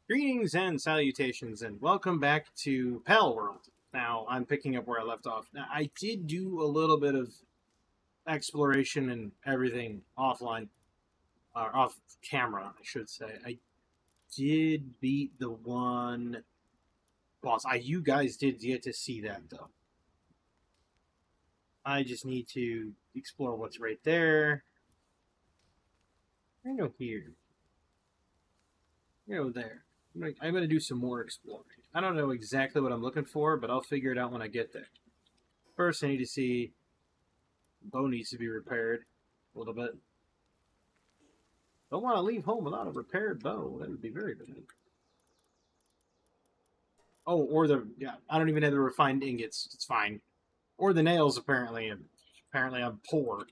Greetings and salutations, and welcome back to Pal World. Now, I'm picking up where I left off. Now, I did do a little bit of exploration and everything offline, or off camera, I should say. I did beat the one boss. You guys did get to see that, though. I just need to explore what's right there. I know here. There. I'm gonna do some more exploring. I don't know exactly what I'm looking for, but I'll figure it out when I get there. First, I need to see. Bow needs to be repaired a little bit. Don't want to leave home without a repaired bow. That would be very bad. Oh, or yeah, I don't even have the refined ingots. It's fine. Or the nails, apparently. Apparently, I'm poor.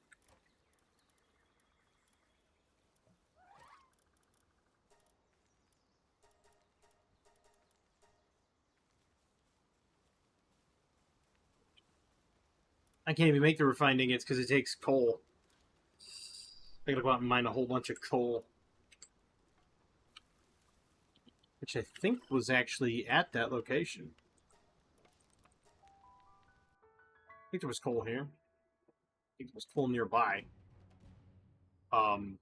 I can't even make the refined ingots because it takes coal. I gotta go out and mine a whole bunch of coal. Which I think was actually at that location. I think there was coal here. I think there was coal nearby. Oh.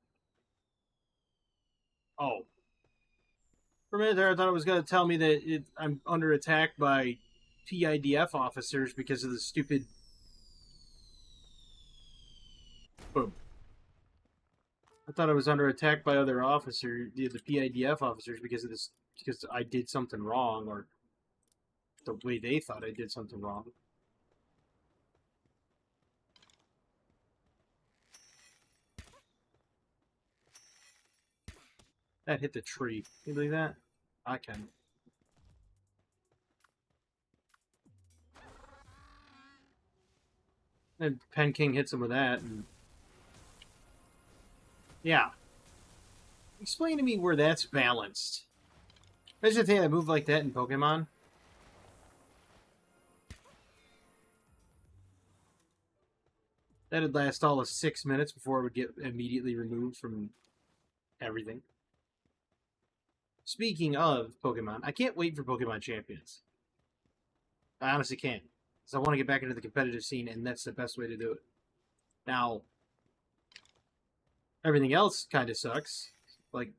For a minute there, I thought it was going to tell me that I'm under attack by PIDF officers because of the stupid. Boom. I thought I was under attack by other officers, the PIDF officers, because of this, because I did something wrong, or the way they thought I did something wrong. That hit the tree. Can you believe that? I can. And Pen King hits him with that, and yeah. Explain to me where that's balanced. Imagine if they had a move like that in Pokemon. That'd last all of 6 minutes before it would get immediately removed from everything. Speaking of Pokemon, I can't wait for Pokemon Champions. I honestly can't. Because I want to get back into the competitive scene, and that's the best way to do it. Now, everything else kind of sucks. Like,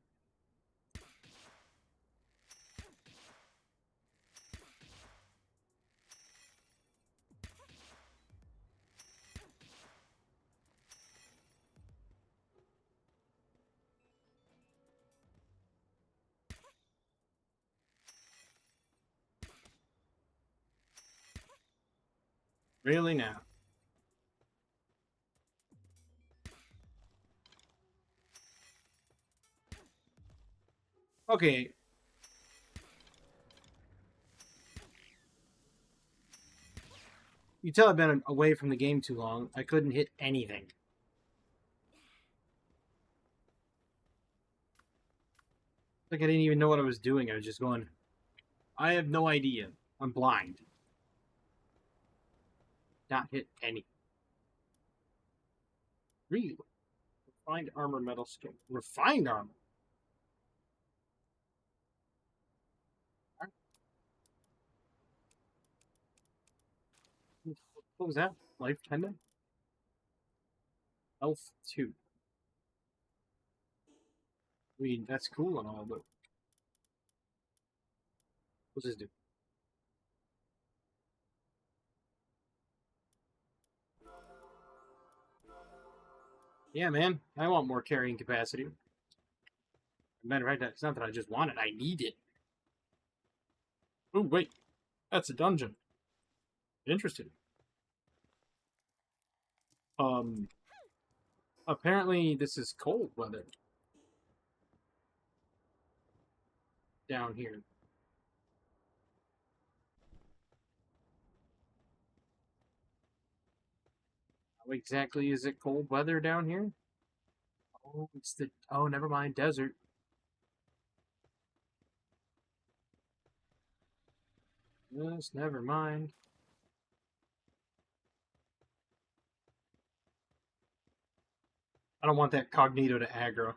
really now. Okay. You tell I've been away from the game too long. I couldn't hit anything. Like, I didn't even know what I was doing. I was just going, I have no idea. I'm blind. Not hit any. Really? Refined armor metal skin. Refined armor? What was that? Life pendant? Health 2. I mean, that's cool and all, but what's this do? Yeah, man, I want more carrying capacity. Matter of fact, it's not that I just want it, I need it. Oh, wait. That's a dungeon. Interesting. Apparently this is cold weather. Down here. How exactly is it cold weather down here? Oh, it's the... Oh, never mind. Desert. Yes, never mind. I don't want that Cognito to aggro.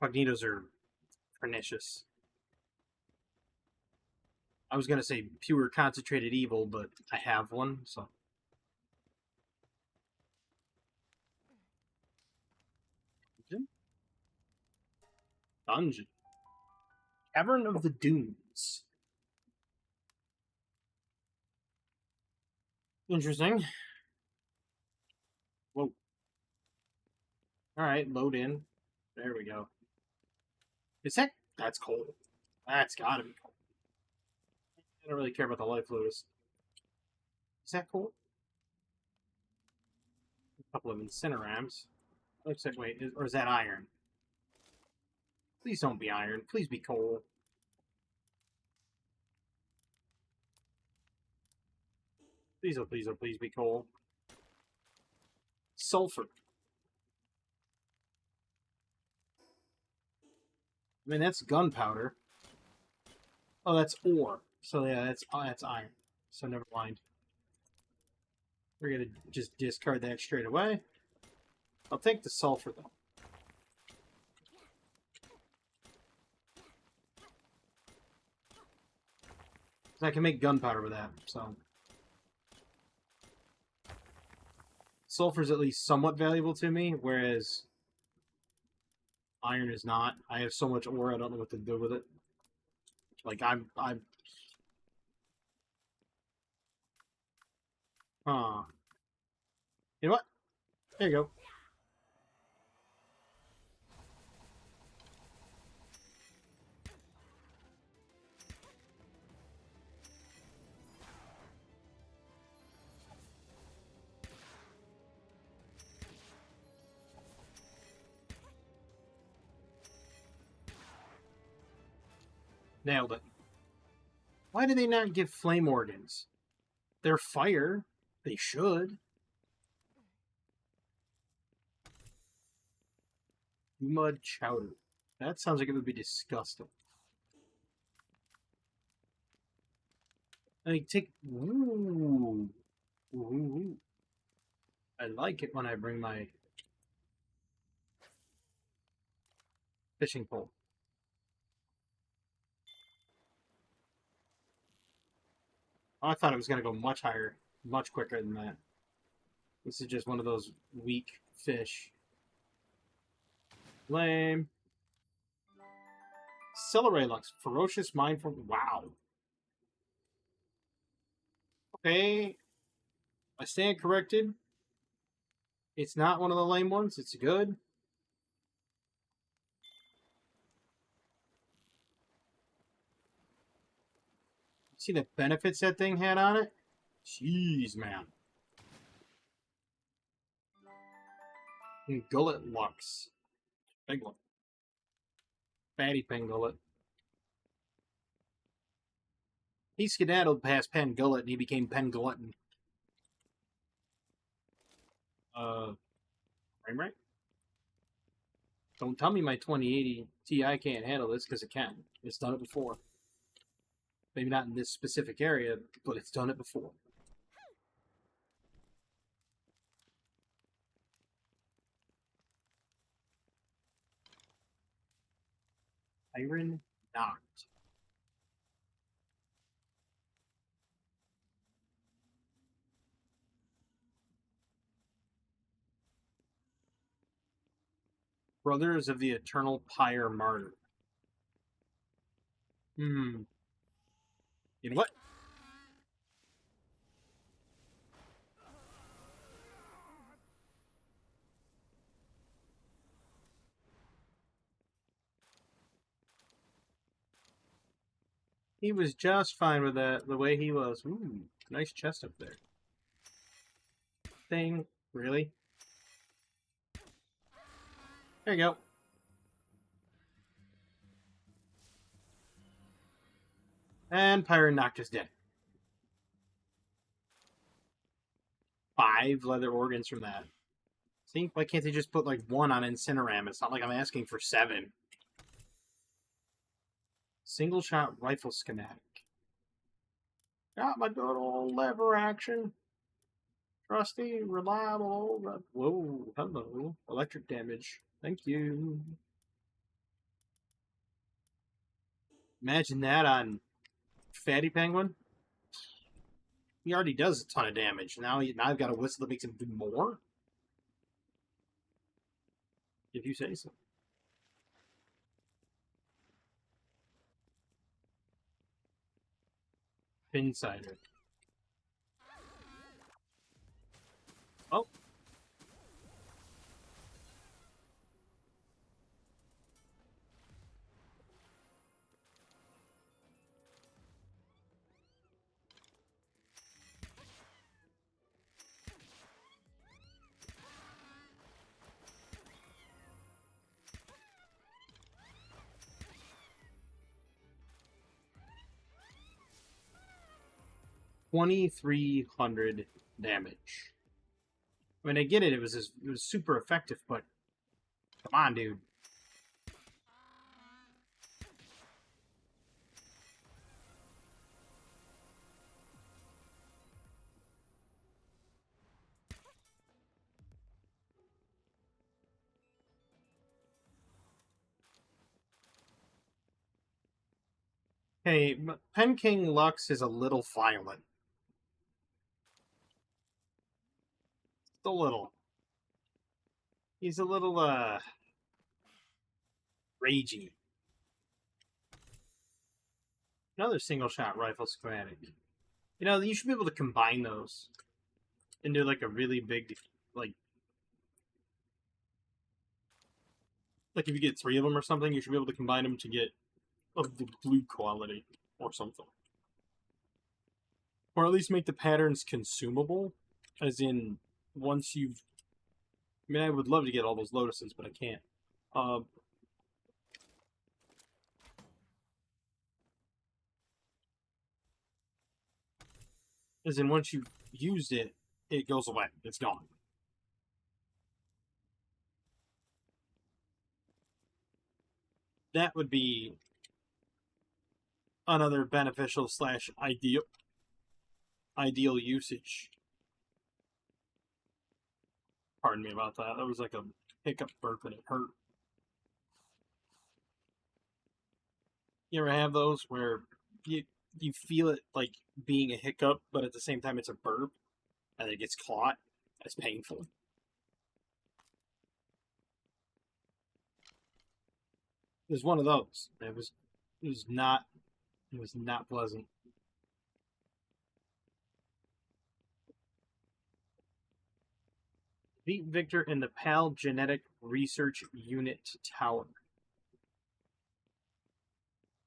Cognitos are pernicious. I was gonna say pure concentrated evil, but I have one, so. Dungeon. Cavern of the Dunes. Interesting. Whoa. Alright, load in. There we go. Is that... That's cold. That's gotta be cold. I don't really care about the life lures. Is that cold? A couple of Incinerams. Looks like, wait, or is that iron? Please don't be iron. Please be coal. Please, oh please, oh please be coal. Sulfur. I mean, that's gunpowder. Oh, that's ore. So yeah, that's iron. So never mind. We're gonna just discard that straight away. I'll take the sulfur though. I can make gunpowder with that, so. Sulfur's at least somewhat valuable to me, whereas iron is not. I have so much ore, I don't know what to do with it. Like, I'm... Huh. You know what? There you go. Nailed it. Why do they not give flame organs? They're fire. They should. Mud chowder. That sounds like it would be disgusting. I mean, take... Ooh. Ooh. I like it when I bring my fishing pole. Oh, I thought it was going to go much higher, much quicker than that. This is just one of those weak fish. Lame. Celerelux, ferocious mindful. Wow. Okay. I stand corrected. It's not one of the lame ones. It's good. See the benefits that thing had on it? Jeez, man. And Gullet Lux. Big one. Fatty Pengullet. He skedaddled past Pengullet and he became Penglutton. Frame rate? Don't tell me my 2080 Ti can't handle this, because it can. It's done it before. Maybe not in this specific area, but it's done it before. Iron knocked. Brothers of the Eternal Pyre Martyr. You know what? He was just fine with that, the way he was. Ooh, nice chest up there. Thing, really? There you go. And Pyre knocked us dead. 5 leather organs from that. See, why can't they just put like 1 on Incineram? It's not like I'm asking for 7. Single shot rifle schematic. Got my good old lever action. Trusty, reliable. Whoa, hello. Electric damage. Thank you. Imagine that on Fatty Penguin. He already does a ton of damage. Now I've got a whistle that makes him do more? If you say so. Insider. Oh. $2,300 damage. I mean, I get it. It was super effective, but come on, dude. Hey, Penking Lux is a little violent. Just a little. He's a little, ragey. Another single shot rifle schematic. You know, you should be able to combine those into, like, a really big, like if you get 3 of them or something, you should be able to combine them to get of the blue quality or something. Or at least make the patterns consumable, as in, once you've... I mean, I would love to get all those lotuses, but I can't. As in, once you've used it, it goes away. It's gone. That would be another beneficial / ideal usage. Pardon me about that. That was like a hiccup burp and it hurt. You ever have those where you feel it like being a hiccup, but at the same time it's a burp, and it gets caught? That's painful. It was one of those. It was not pleasant. Beat Victor in the PAL Genetic Research Unit Tower.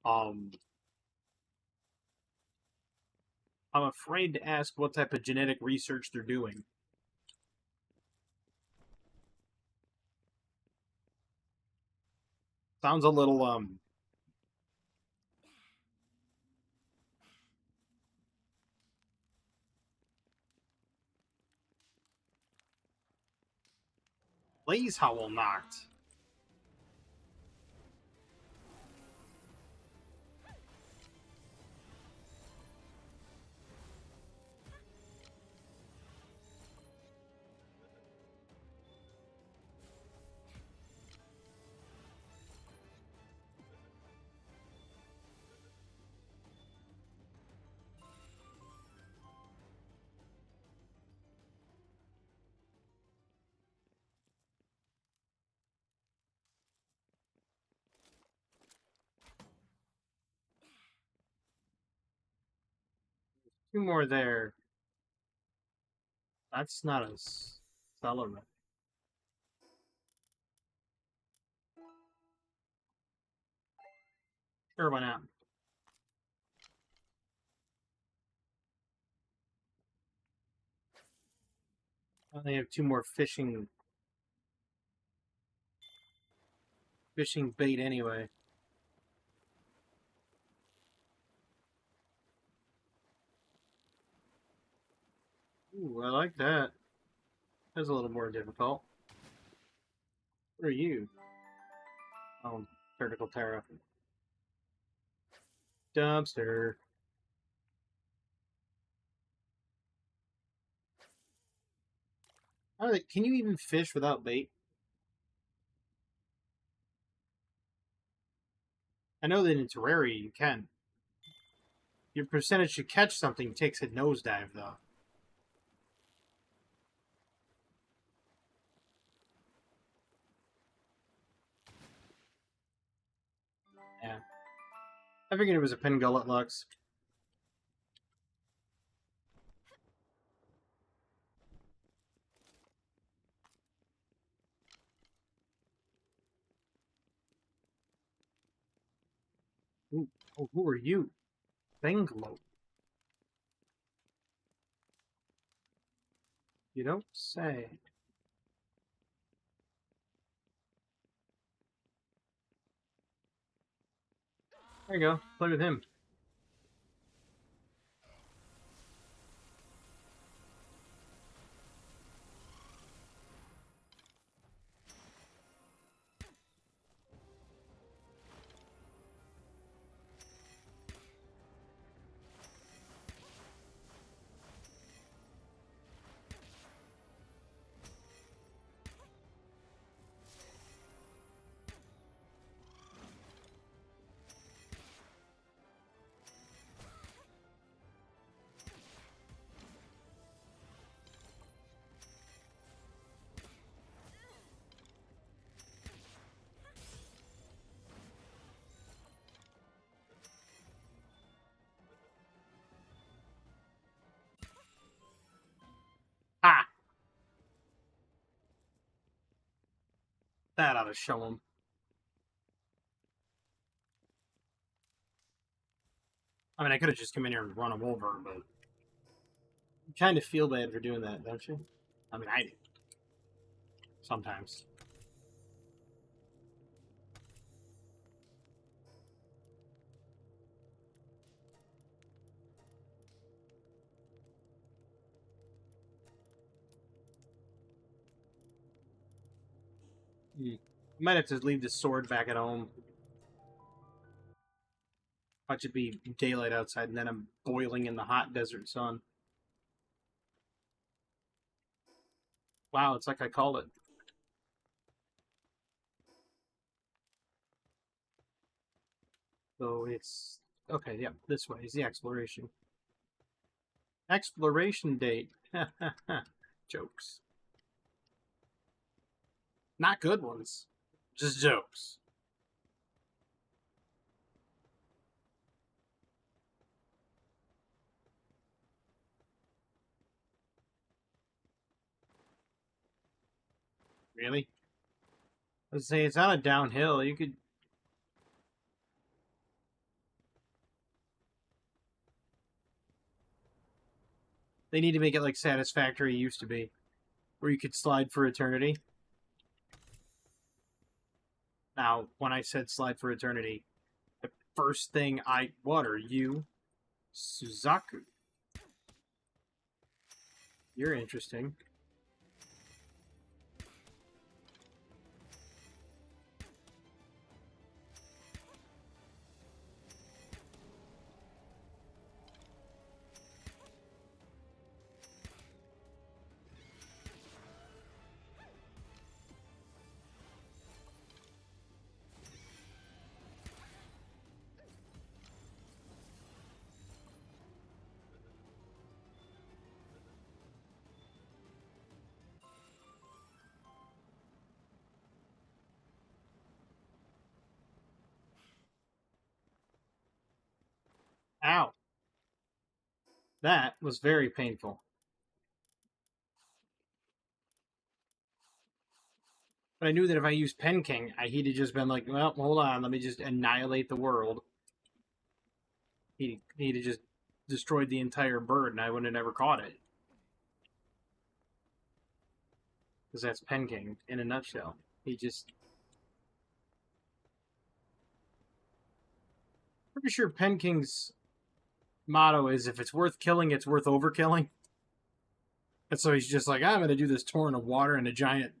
I'm afraid to ask what type of genetic research they're doing. Sounds a little, Blaze Howl knocked. Two more there. That's not a Celerite. Sure, why not? I only have 2 more fishing bait anyway. Ooh, I like that. That's a little more difficult. What are you? Oh, Vertical Terra. Dumpster. Can you even fish without bait? I know that in Terraria you can. Your percentage to catch something takes a nosedive, though. Yeah. I figured it was a Pingullet Lux. Ooh. Oh, who are you? Banglo. You don't say. There you go. Play with him. Ah! That ought to show him. I mean, I could have just come in here and run him over, but you kind of feel bad for doing that, don't you? I mean, I do. Sometimes. You might have to leave the sword back at home. Watch it be daylight outside, and then I'm boiling in the hot desert sun. Wow, it's like I called it. So it's okay. Yeah, this way is the exploration. Exploration date. Jokes. Not good ones. Just jokes. Really? Let's say it's on a downhill. You could. They need to make it like Satisfactory used to be, where you could slide for eternity. Now, when I said slide for eternity, the first thing I. What are you? Suzaku. You're interesting. Ow. That was very painful. But I knew that if I used Pen King, he'd have just been like, well, hold on, let me just annihilate the world. He'd have just destroyed the entire bird, and I would have never caught it. Because that's Pen King in a nutshell. He just. Pretty sure Pen King's motto is if it's worth killing, it's worth overkilling. And so he's just like, I'm going to do this torrent of water and a giant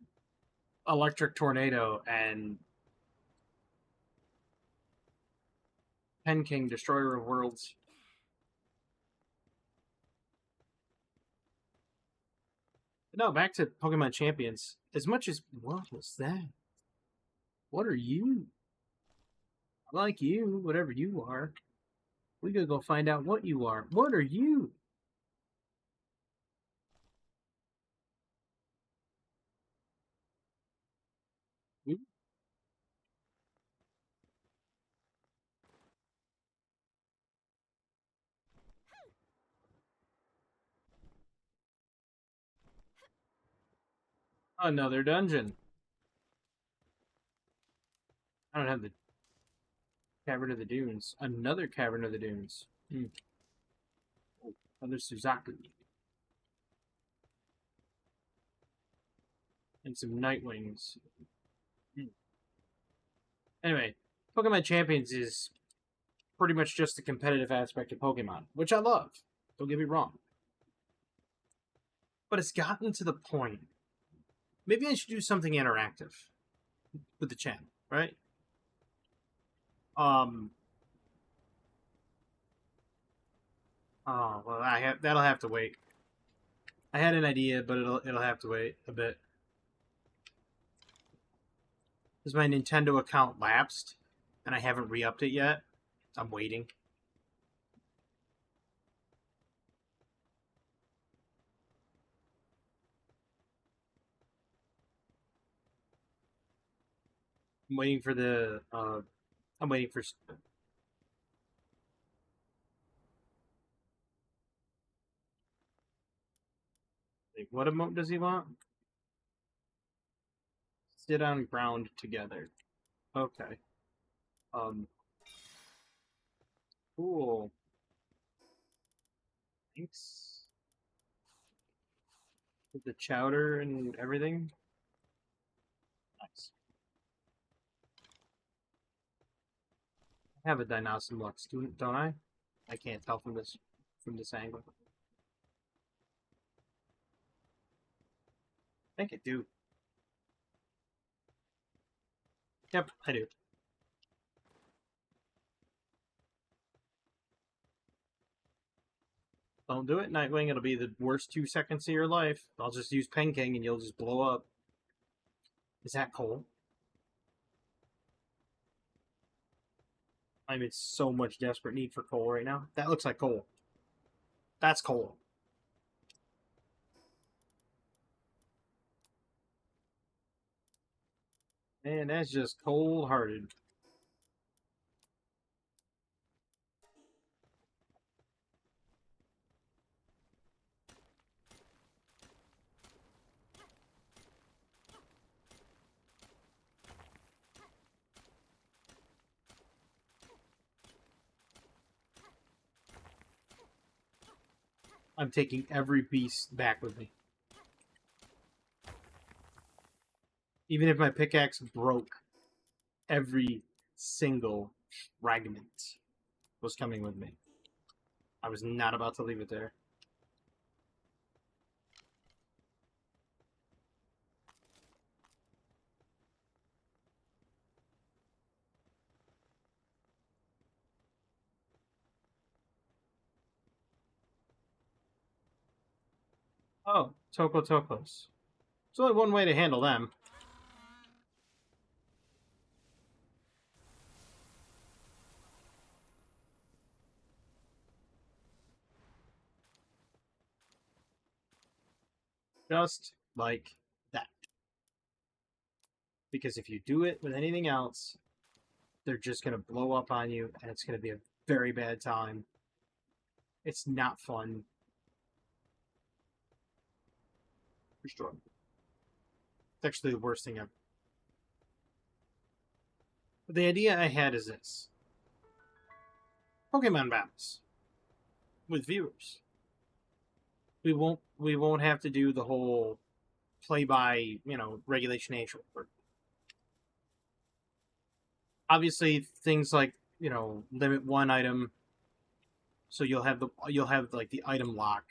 electric tornado, and Pen King, Destroyer of Worlds. No, back to Pokemon Champions. As much as. What was that? What are you? Like you, whatever you are. We gotta go find out what you are. What are you? Another dungeon. I don't have the Cavern of the Dunes. Another Cavern of the Dunes. Oh, another Suzaku. And some Nightwings. Hmm. Anyway, Pokemon Champions is pretty much just the competitive aspect of Pokemon, which I love. Don't get me wrong. But it's gotten to the point. Maybe I should do something interactive with the channel, right? Um. Oh well, that'll have to wait. I had an idea, but it'll have to wait a bit. Because my Nintendo account lapsed, and I haven't re-upped it yet. I'm waiting. I'm waiting for the. I'm waiting for. Like, what emote does he want? Sit on ground together. Okay. Um. Cool. Thanks. With the chowder and everything. Nice. I have a Dinosaur student, don't I? I can't tell from this angle. I think I do. Yep, I do. Don't do it, Nightwing. It'll be the worst 2 seconds of your life. I'll just use Penking and you'll just blow up. Is that coal? I'm in so much desperate need for coal right now. That looks like coal. That's coal. Man, that's just cold hearted. I'm taking every beast back with me. Even if my pickaxe broke, every single fragment was coming with me. I was not about to leave it there. Oh, Toko Tokos. There's only one way to handle them. Just like that. Because if you do it with anything else, they're just going to blow up on you, and it's going to be a very bad time. It's not fun. For sure. It's actually the worst thing ever. But the idea I had is this: Pokemon battles with viewers. We won't have to do the whole play by regulation age. Obviously, things like limit one item, so you'll have like the item lock.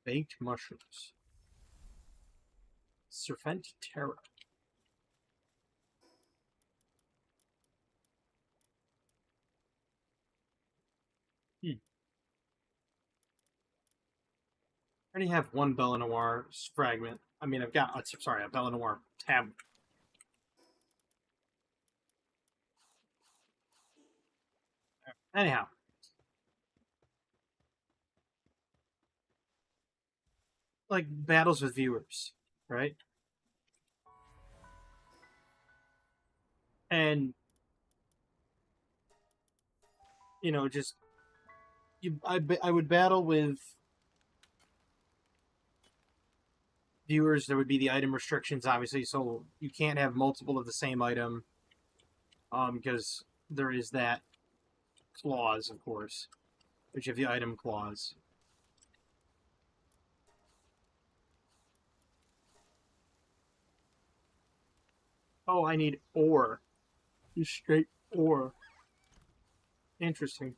Baked mushrooms. Serpent Terra. I already have one Bellinoir fragment. I mean, I've got, sorry, a Bellinor tab. Anyhow, like battles with viewers, right? And you know, just I would battle with viewers. There would be the item restrictions, obviously, so you can't have multiple of the same item, because there is that clause, of course, which you have the item clause. Oh, I need ore. Just straight ore. Interesting.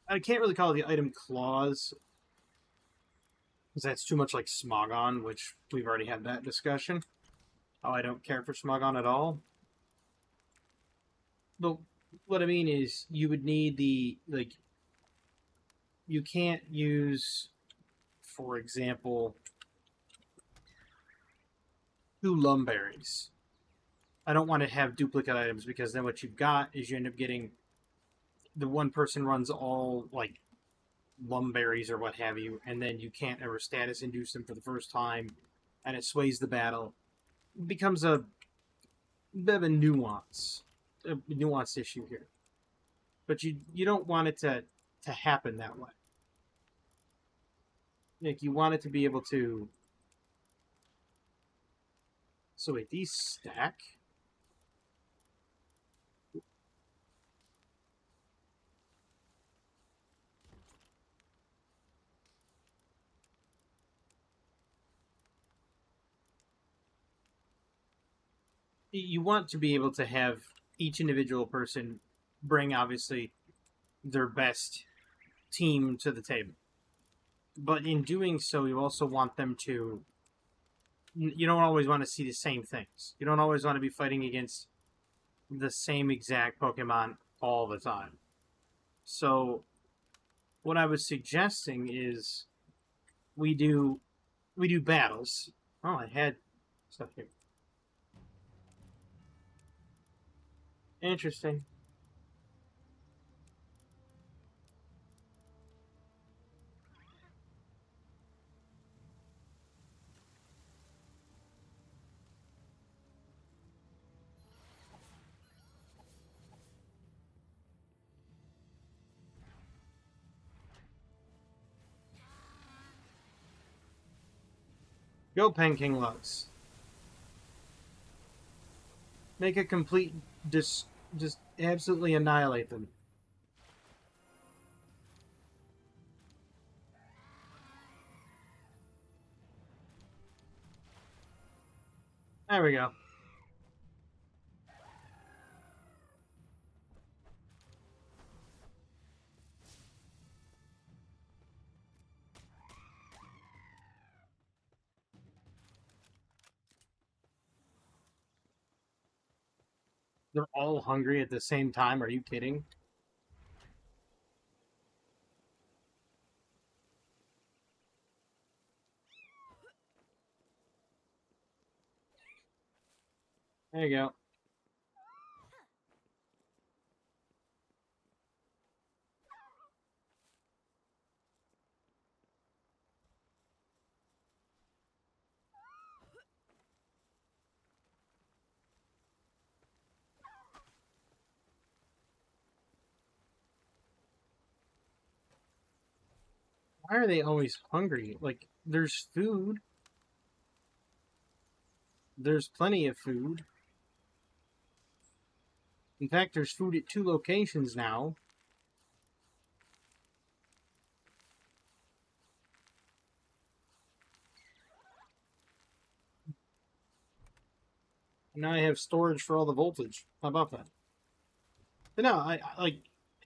I can't really call it the item clause, because that's too much like Smogon, which we've already had that discussion. Oh, I don't care for Smogon at all. But what I mean is, you would need the, like, you can't use, for example, 2 lumberries. I don't want to have duplicate items, because then what you've got is you end up getting the one person runs all like lumberries or what have you, and then you can't ever status induce them for the first time, and it sways the battle. It becomes a bit of a nuanced issue here. But you don't want it to happen that way. Like, you want it to be able to. So wait, these stack? You want to be able to have each individual person bring, obviously, their best team to the table. But in doing so, you also want them to. You don't always want to see the same things. You don't always want to be fighting against the same exact Pokemon all the time. So, what I was suggesting is we do battles. Oh, I had stuff here. Interesting. Go Penking Lux. Make a complete just absolutely annihilate them. There we go. They're all hungry at the same time. Are you kidding? There you go. Why are they always hungry? Like, there's food. There's plenty of food. In fact, there's food at 2 locations now. And now I have storage for all the voltage. How about that? But no, I like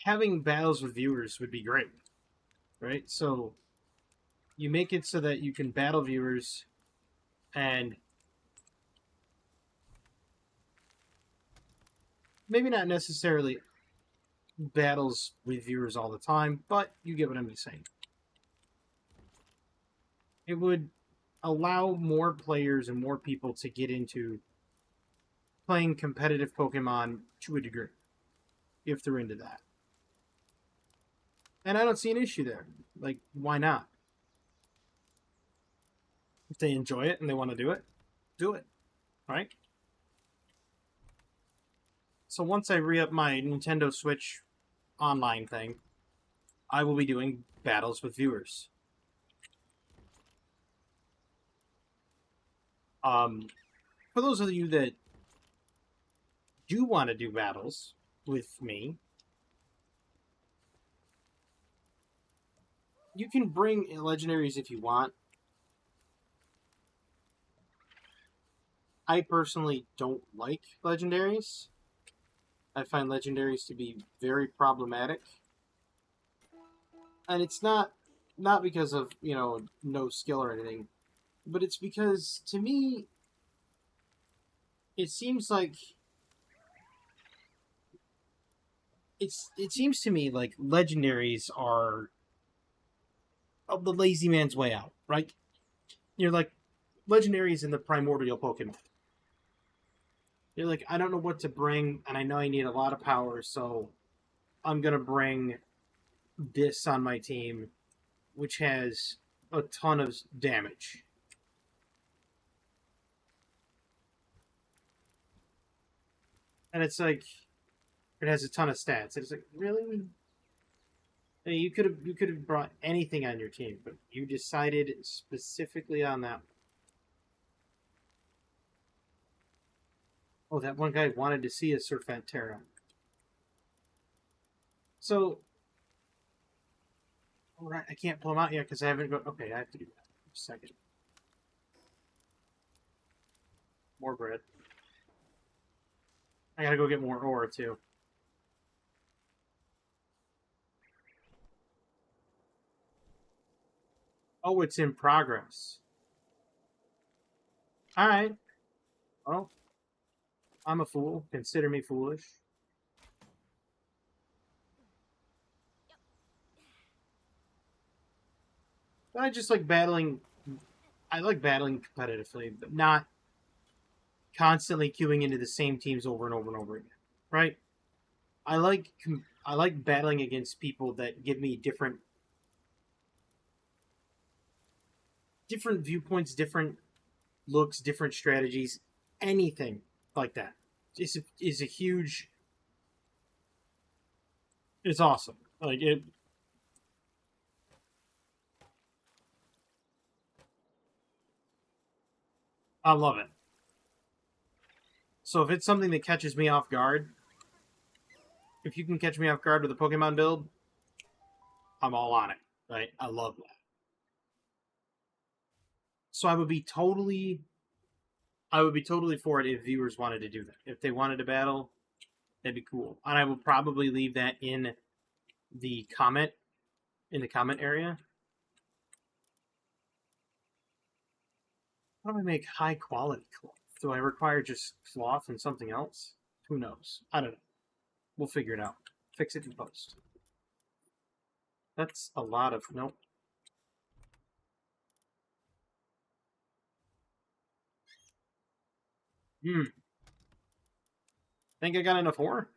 having battles with viewers would be great, right? So you make it so that you can battle viewers, and maybe not necessarily battles with viewers all the time, but you get what I'm saying. It would allow more players and more people to get into playing competitive Pokemon to a degree, if they're into that. And I don't see an issue there. Like, why not? If they enjoy it and they want to do it, right? So once I re-up my Nintendo Switch online thing, I will be doing battles with viewers. For those of you that do want to do battles with me, you can bring legendaries if you want. I personally don't like legendaries. I find legendaries to be very problematic. And it's not because of, no skill or anything, but it's because to me it seems like it seems to me like legendaries are the lazy man's way out, right? You're like legendaries in the primordial Pokemon. You're like, I don't know what to bring, and I know I need a lot of power, so I'm gonna bring this on my team, which has a ton of damage. And it's like it has a ton of stats. It's like, really? Hey, you could have brought anything on your team, but you decided specifically on that. Oh, that one guy wanted to see a Serpentera. So, all right, I can't pull him out yet because I haven't got. Okay, I have to do that. A second. More bread. I gotta go get more ore too. Oh, it's in progress. All right. Well, I'm a fool. Consider me foolish. But I just like battling. I like battling competitively, but not constantly queuing into the same teams over and over and over again. Right? I like battling against people that give me different viewpoints, different looks, different strategies, anything like that. Is a huge. It's awesome. Like it. I love it. So if it's something that catches me off guard, if you can catch me off guard with a Pokemon build, I'm all on it. Right? I love that. So I would be totally for it if viewers wanted to do that. If they wanted to battle, that'd be cool. And I will probably leave that the comment in the comment area. How do I make high quality cloth? Do I require just cloth and something else? Who knows? I don't know. We'll figure it out. Fix it in post. That's a lot of nope. Hmm. Think I got enough ore?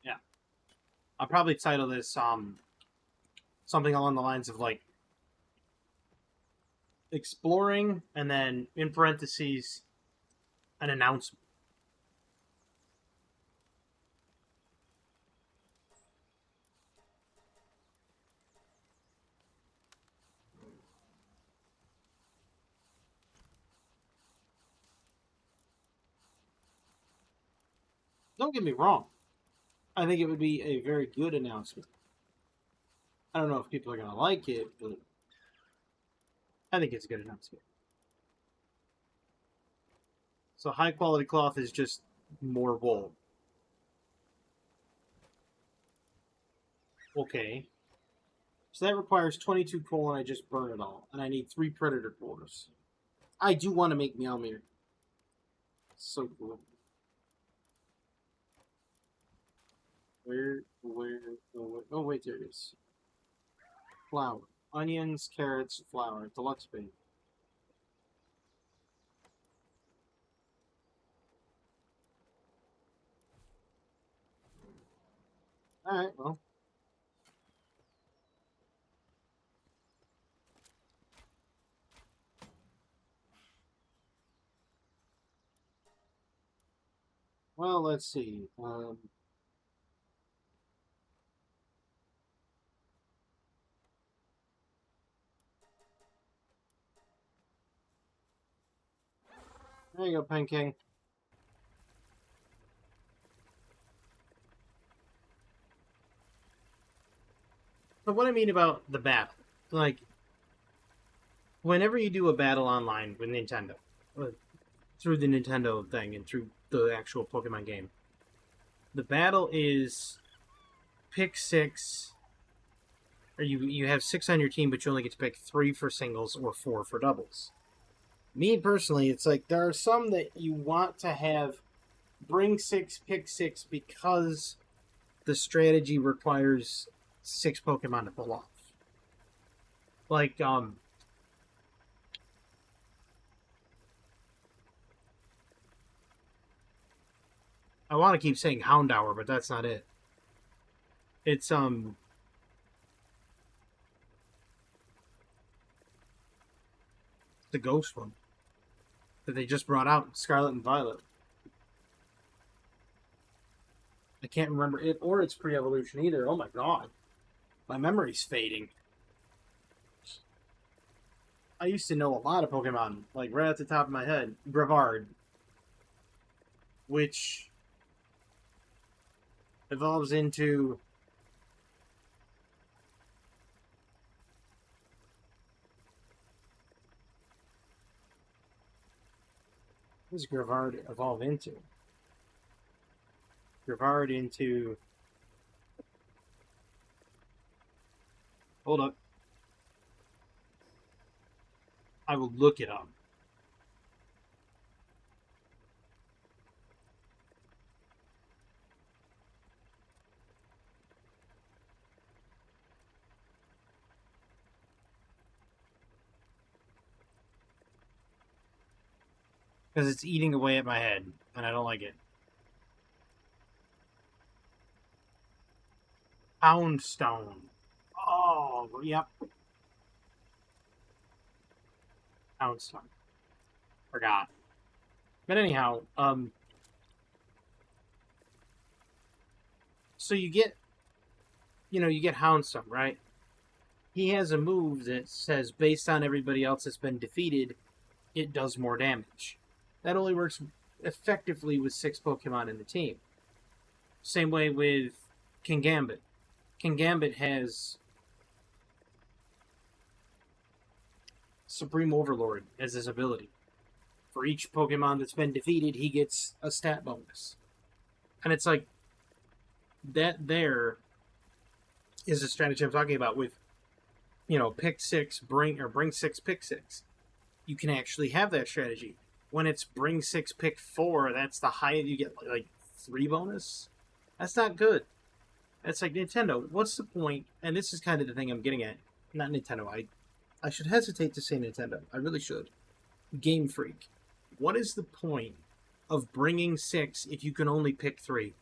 Yeah. I'll probably title this something along the lines of like exploring and then in parentheses an announcement. Don't get me wrong. I think it would be a very good announcement. I don't know if people are gonna like it, but I think it's good enough. So high quality cloth is just more wool. Okay. So that requires 22 coal, and I just burn it all. And I need 3 predator cores. I do want to make Meowmere. So cool. Where, oh wait, there it is. Flour. Onions, carrots, flour. Deluxe bin. Alright, well. Well, let's see. There you go, Pen King. But what I mean about the battle, like, whenever you do a battle online with Nintendo, through the Nintendo thing and through the actual Pokemon game, the battle is pick 6, or you have 6 on your team, but you only get to pick 3 for singles or 4 for doubles. Me personally, it's like there are some that you want to have bring 6, pick 6 because the strategy requires 6 Pokemon to pull off. Like, I want to keep saying Houndour, but that's not it. It's, the ghost one that they just brought out, Scarlet and Violet. I can't remember it or its pre-evolution either. Oh my god. My memory's fading. I used to know a lot of Pokemon, like right at the top of my head. Brevard, which evolves into what does Brevard evolve into? Brevard into, hold up, I will look it up. Because it's eating away at my head, and I don't like it. Poundstone. Oh, yep. Poundstone. Forgot. But anyhow, so you get Houndstone, right? He has a move that says based on everybody else that's been defeated, it does more damage. That only works effectively with 6 Pokemon in the team. Same way with Kingambit. Kingambit has Supreme Overlord as his ability. For each Pokemon that's been defeated, he gets a stat bonus. And it's like, that there is a strategy I'm talking about with, pick 6, bring 6, pick 6. You can actually have that strategy. When it's bring 6, pick 4, that's the highest you get, like 3 bonus. That's not good. It's like, Nintendo, what's the point? And this is kind of the thing I'm getting at. Not Nintendo. I should hesitate to say Nintendo. I really should. Game Freak. What is the point of bringing 6 if you can only pick 3?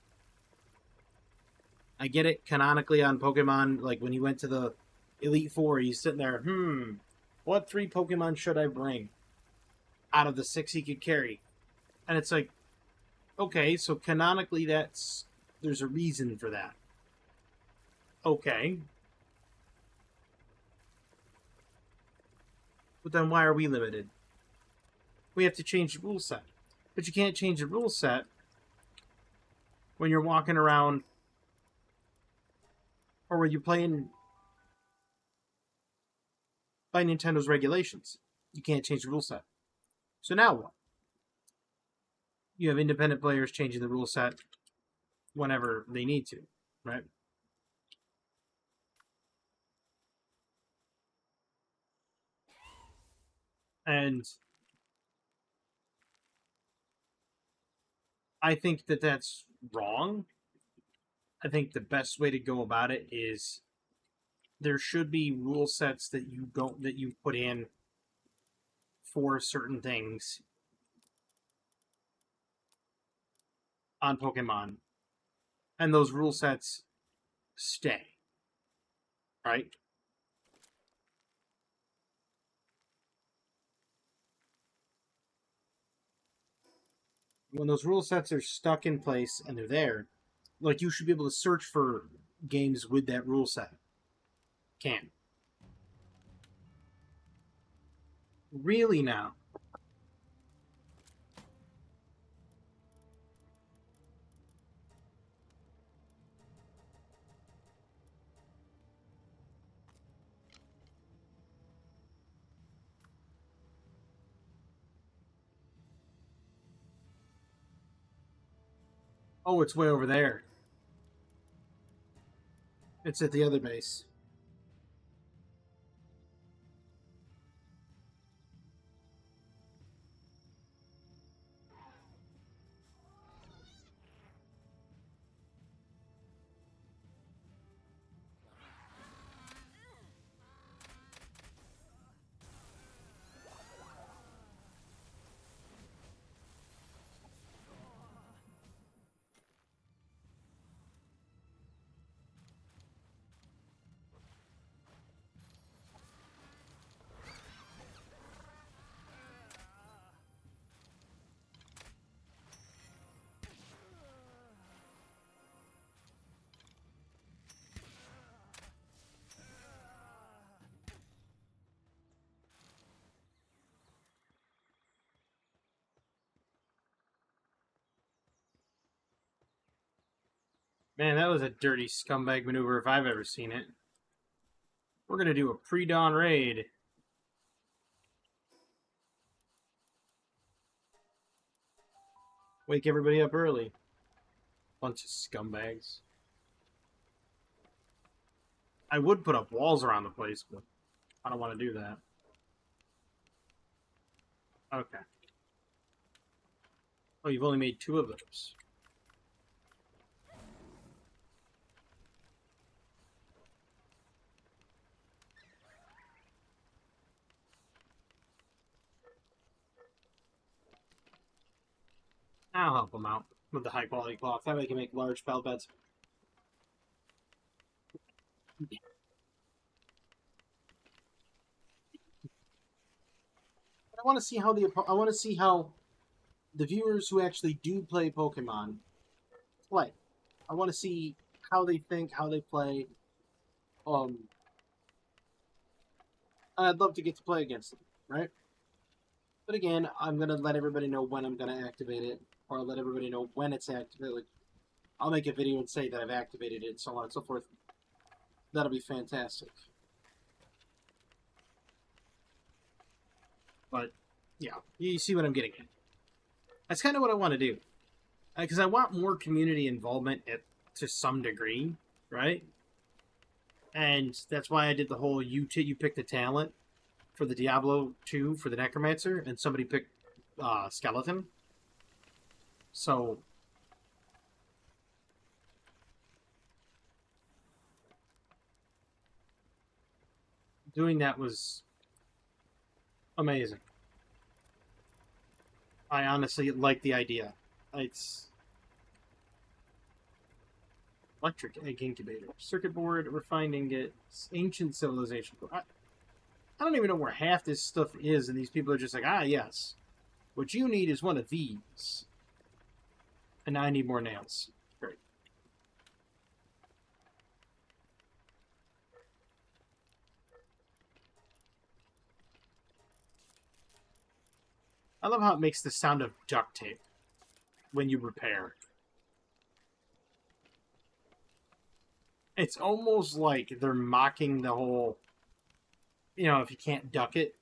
I get it canonically on Pokemon, like when you went to the Elite Four, he's sitting there, what 3 Pokemon should I bring out of the 6 he could carry? And it's like, okay, so canonically there's a reason for that. Okay. But then why are we limited? We have to change the rule set. But you can't change the rule set when you're walking around or when you're playing by Nintendo's regulations. You can't change the rule set. So now what? You have independent players changing the rule set whenever they need to, right? And I think that that's wrong. I think the best way to go about it is there should be rule sets that you put in for certain things on Pokemon, and those rule sets stay, right? When those rule sets are stuck in place and they're there, like, you should be able to search for games with that rule set. Can. Really now? Oh, it's way over there. It's at the other base. Man, that was a dirty scumbag maneuver if I've ever seen it. We're going to do a pre-dawn raid. Wake everybody up early. Bunch of scumbags. I would put up walls around the place, but I don't want to do that. Okay. Oh, you've only made 2 of those. I'll help them out with the high-quality cloth. That way they can make large bell beds. I want to see how the viewers who actually do play Pokemon play. I want to see how they think, how they play. I'd love to get to play against them, right? But again, I'm gonna let everybody know when I'm gonna activate it, or let everybody know when it's activated. Like, I'll make a video and say that I've activated it, so on and so forth. That'll be fantastic. But yeah, you see what I'm getting at. That's kind of what I want to do, because I want more community involvement to some degree, right? And that's why I did the whole you pick the talent for the Diablo 2 for the Necromancer, and somebody picked Skeleton. So doing that was amazing. I honestly like the idea. It's electric egg incubator, circuit board, refined ingot, ancient civilization. I don't even know where half this stuff is, and these people are just like, ah, yes. What you need is one of these. And now I need more nails. Great. I love how it makes the sound of duct tape when you repair. It's almost like they're mocking the whole... you know, if you can't duck it.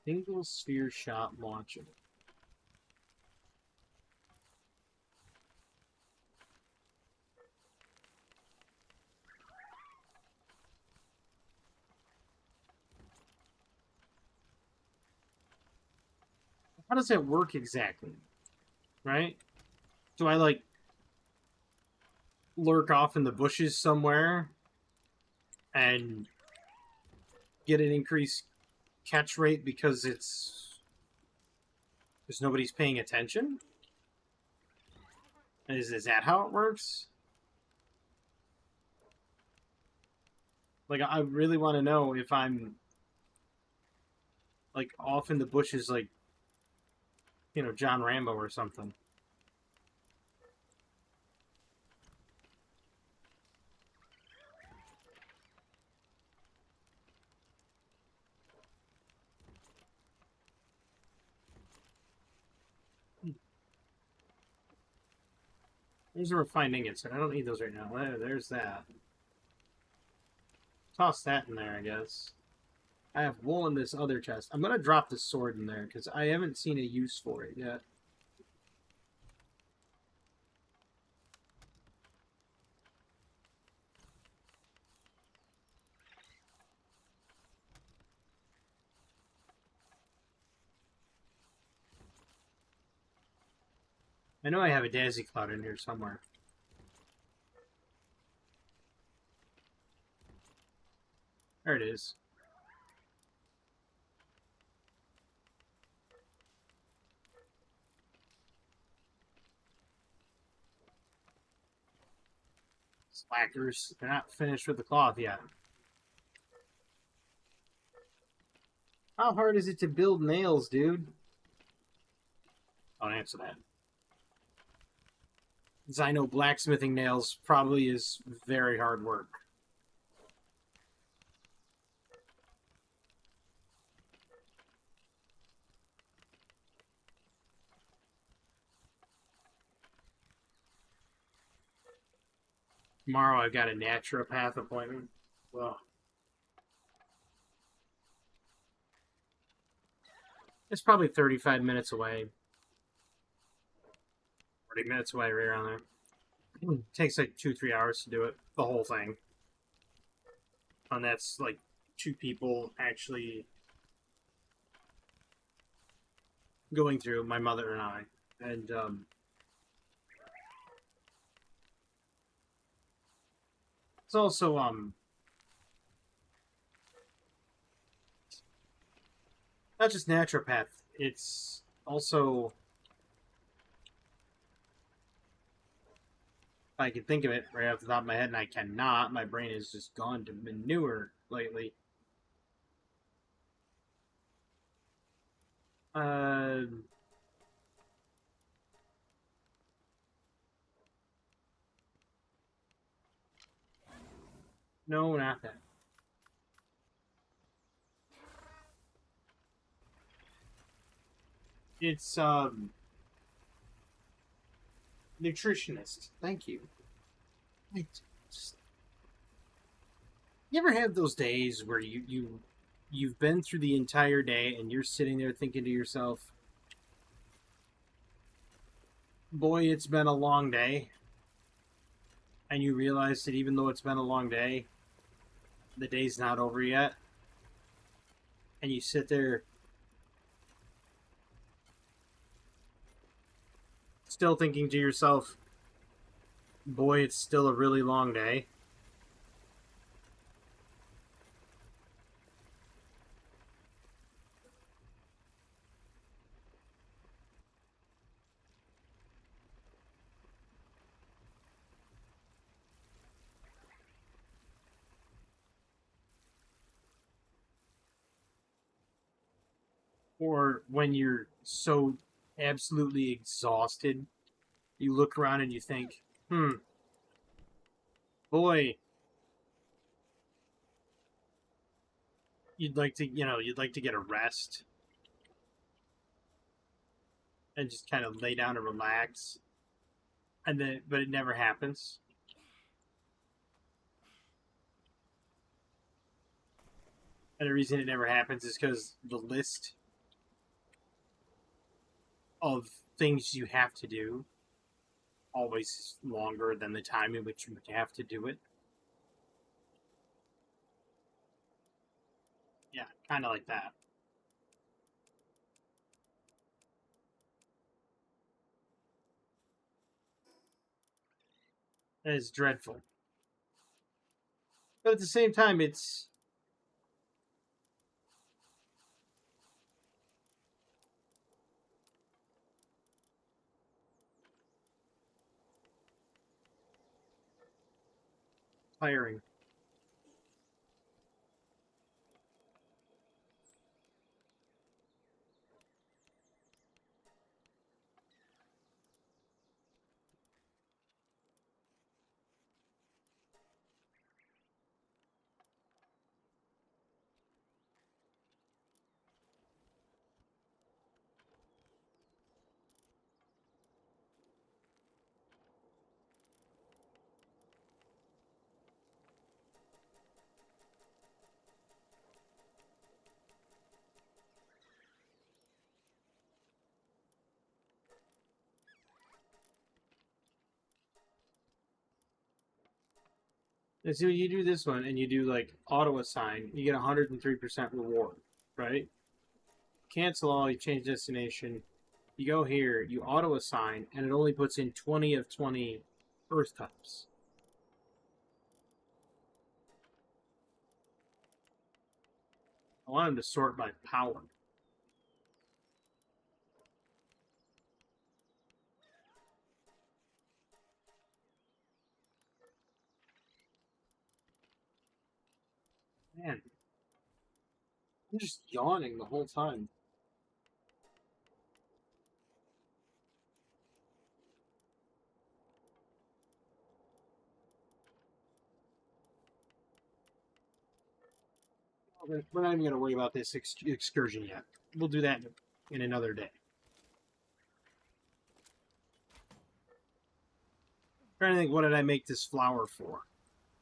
Single sphere shot launcher. How does that work exactly? Right? Do I like lurk off in the bushes somewhere and get an increased catch rate because nobody's paying attention? Is that how it works? Like, I really want to know if I'm like off in the bushes, like, you know, John Rambo or something. There's a refined ingot, so I don't need those right now. There's that. Toss that in there, I guess. I have wool in this other chest. I'm gonna drop this sword in there because I haven't seen a use for it yet. I know I have a Daisy Cloud in here somewhere. There it is. Slackers. They're not finished with the cloth yet. How hard is it to build nails, dude? I'll answer that. As I know, blacksmithing nails probably is very hard work. Tomorrow I've got a naturopath appointment. Well, it's probably 35 minutes away. 40 minutes away, right around there. It takes like 2-3 hours to do it, the whole thing. And that's like 2 people actually going through, my mother and I. And it's also not just naturopath, it's also, if I can think of it right off the top of my head, and I cannot, my brain has just gone to manure lately. Uh, no, not that. It's nutritionist. Thank you. Just, you ever have those days where you've been through the entire day and you're sitting there thinking to yourself, "Boy, it's been a long day," and you realize that even though it's been a long day, the day's not over yet, and you sit there still thinking to yourself, "Boy, it's still a really long day." Or when you're so absolutely exhausted, you look around and you think, boy, you'd like to, you'd like to get a rest and just kind of lay down and relax, and then, but it never happens. And the reason it never happens is because the list of things you have to do always is longer than the time in which you have to do it. Yeah, kind of like that. That is dreadful. But at the same time, it's tiring. And so you do this one and you do like auto assign, you get 103% reward, right? Cancel all, you change destination, you go here, you auto assign, and it only puts in 20 of 20 earth types. I want them to sort by power. Man, I'm just yawning the whole time. We're not even going to worry about this excursion yet. We'll do that in another day. I'm trying to think, what did I make this flower for?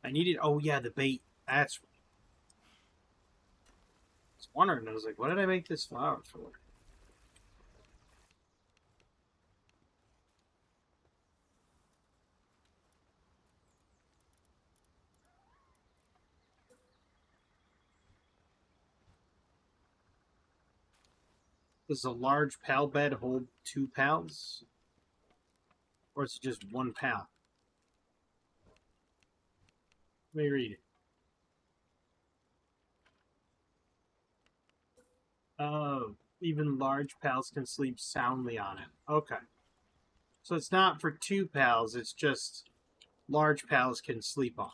I needed, oh yeah, the bait. That's right. I was wondering, I was like, what did I make this flower for? Does a large pal bed hold 2 pals? Or is it just 1 pal? Let me read it. Oh, even large pals can sleep soundly on it. Okay. So it's not for 2 pals, it's just large pals can sleep on it.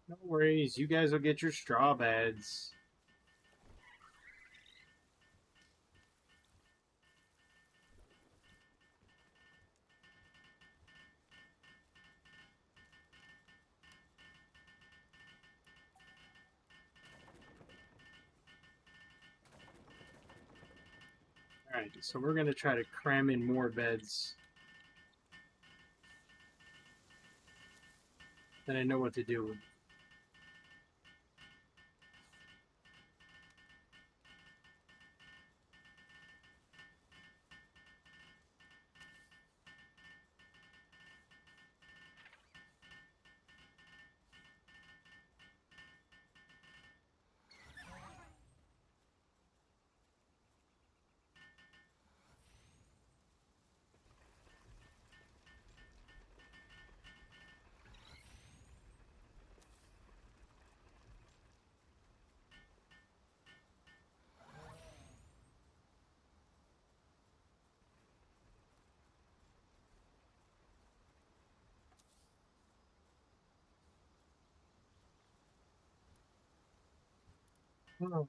No worries, you guys will get your straw beds. Alright, so we're going to try to cram in more beds than I know what to do with. Oh.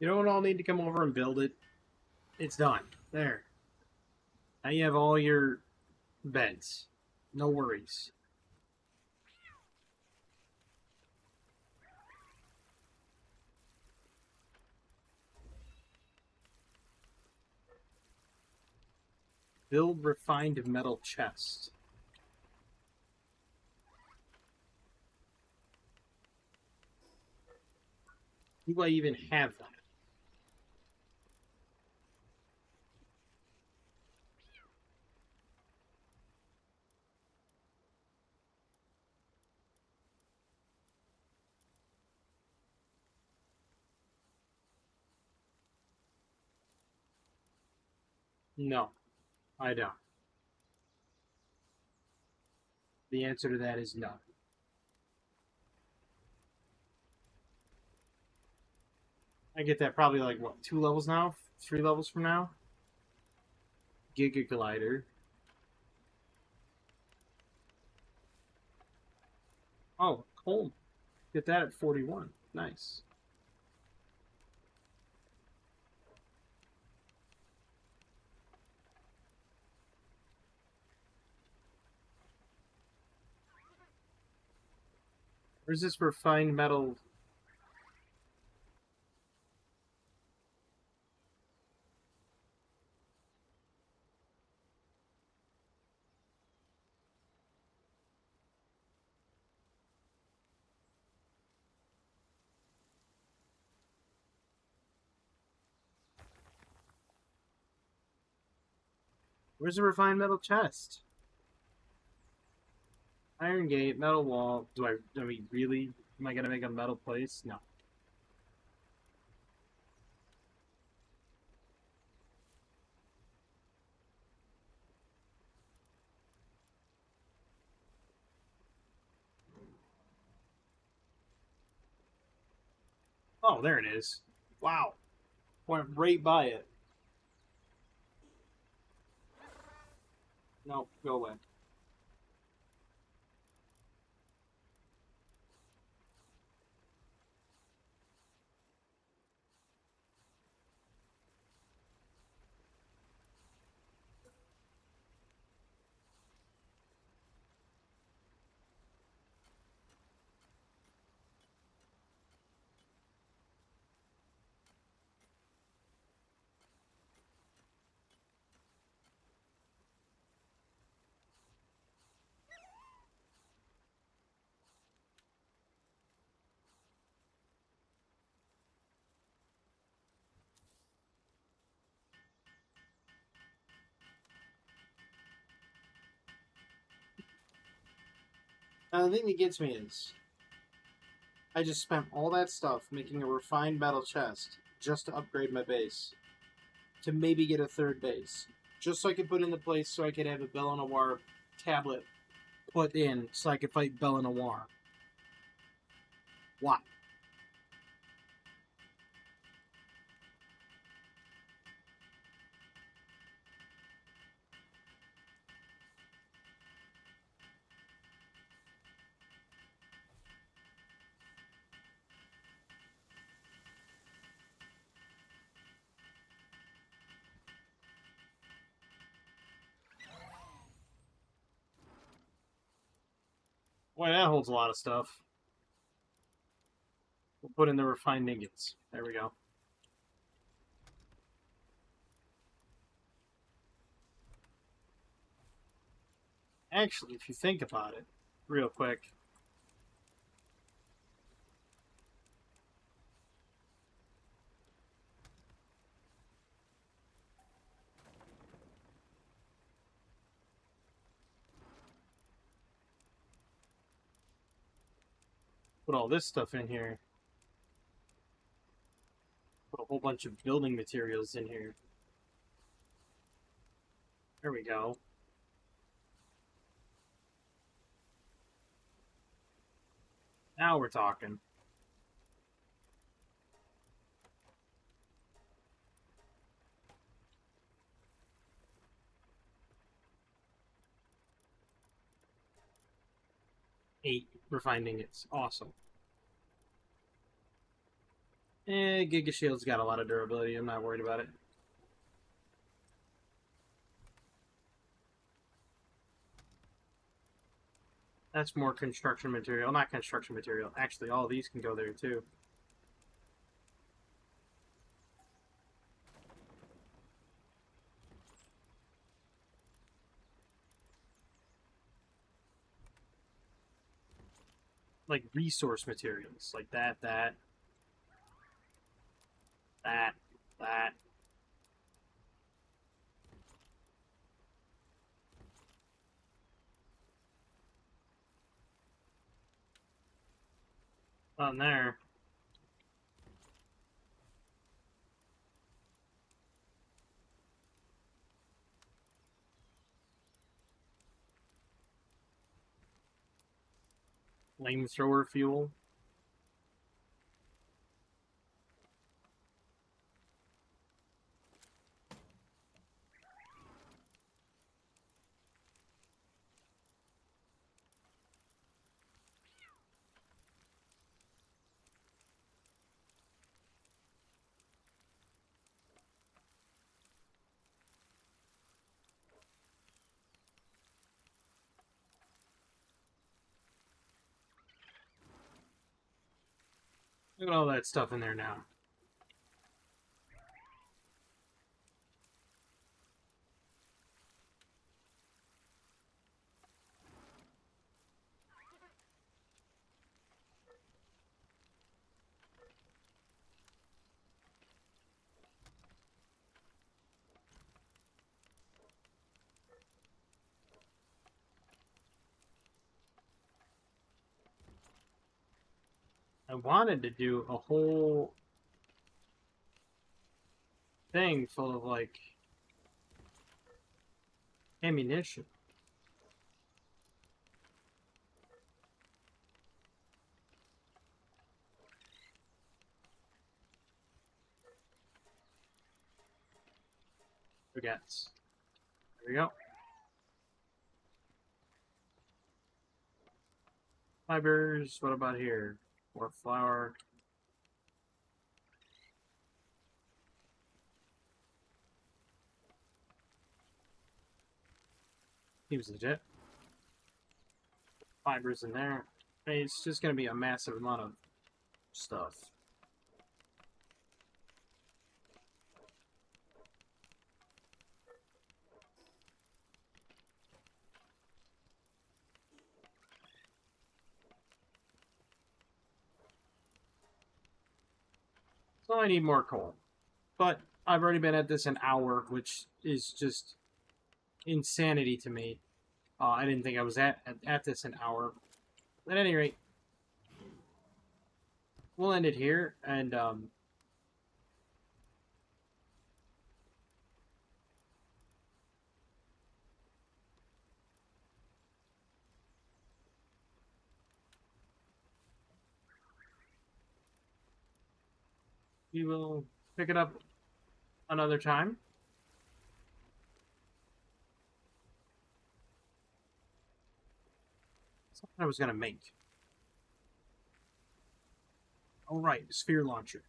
You don't all need to come over and build it. It's done. There. Now you have all your beds. No worries. Build refined metal chest. Do I even have that? No, I don't. The answer to that is no. I get that probably like what, 2 levels now? 3 levels from now? Giga Glider. Oh, cool. Get that at 41. Nice. Where's this refined metal? Where's the refined metal chest? Iron gate, metal wall. I mean, really? Am I gonna make a metal place? No. Oh, there it is. Wow. Went right by it. No, go away. Now, the thing that gets me is I just spent all that stuff making a refined metal chest just to upgrade my base. To maybe get a third base. Just so I could put in the place so I could have a Bellinawar tablet put in so I could fight Bellinawar. Why? Boy, that holds a lot of stuff. We'll put in the refined ingots. There we go. Actually, if you think about it, real quick, put all this stuff in here. Put a whole bunch of building materials in here. There we go. Now we're talking. Eight refined ingots. Awesome. Giga Shield's got a lot of durability. I'm not worried about it. That's more construction material. Not construction material. Actually, all of these can go there, too. Like resource materials. Like that. On there. Flamethrower fuel. Look at all that stuff in there now. I wanted to do a whole thing full of, like, ammunition. Forgets. There we go. Fibers. What about here? More flour. Seems legit. Fibers in there. I mean, it's just going to be a massive amount of stuff. So I need more coal. But I've already been at this an hour, which is just insanity to me. I didn't think I was at this an hour. At any rate, we'll end it here, and we will pick it up another time. Something I was gonna make. All right, sphere launcher.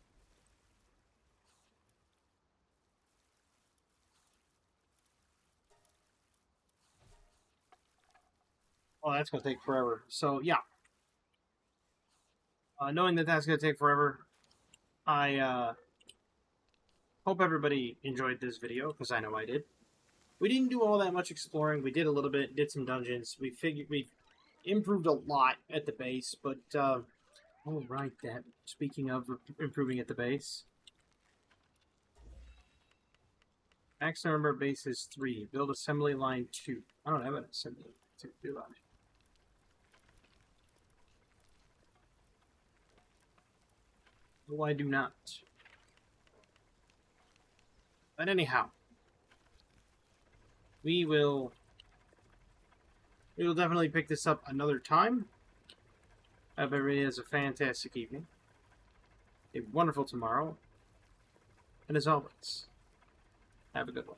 Oh, that's gonna take forever. So yeah, knowing that that's gonna take forever, I hope everybody enjoyed this video because I know I did. We didn't do all that much exploring. We did a little bit, did some dungeons. We improved a lot at the base, but oh right, that. Speaking of improving at the base, max number of base is 3. Build assembly line 2. I don't have an assembly line 2, do I? No, I do not. But anyhow, we will definitely pick this up another time. I hope everybody has a fantastic evening, a wonderful tomorrow, and as always, have a good one.